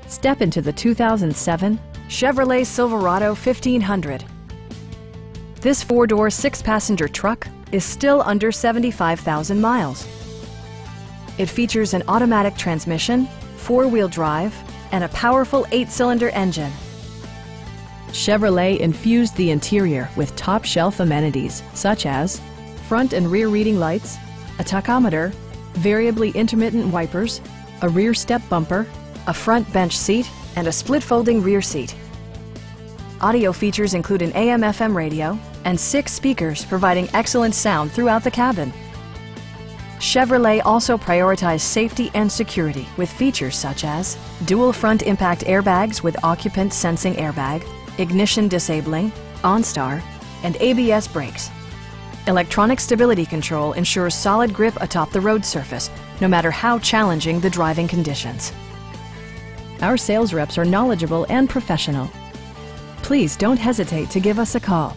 Step into the 2007 Chevrolet Silverado 1500. This four-door, six-passenger truck is still under 75,000 miles. It features an automatic transmission, four-wheel drive, and a powerful eight-cylinder engine. Chevrolet infused the interior with top-shelf amenities such as front and rear reading lights, a tachometer, variably intermittent wipers, a rear step bumper, a front bench seat, and a split folding rear seat. Audio features include an AM/FM radio and 6 speakers providing excellent sound throughout the cabin. Chevrolet also prioritized safety and security with features such as dual front impact airbags with occupant sensing airbag, ignition disabling, OnStar, and ABS brakes. Electronic stability control ensures solid grip atop the road surface, no matter how challenging the driving conditions. Our sales reps are knowledgeable and professional. Please don't hesitate to give us a call.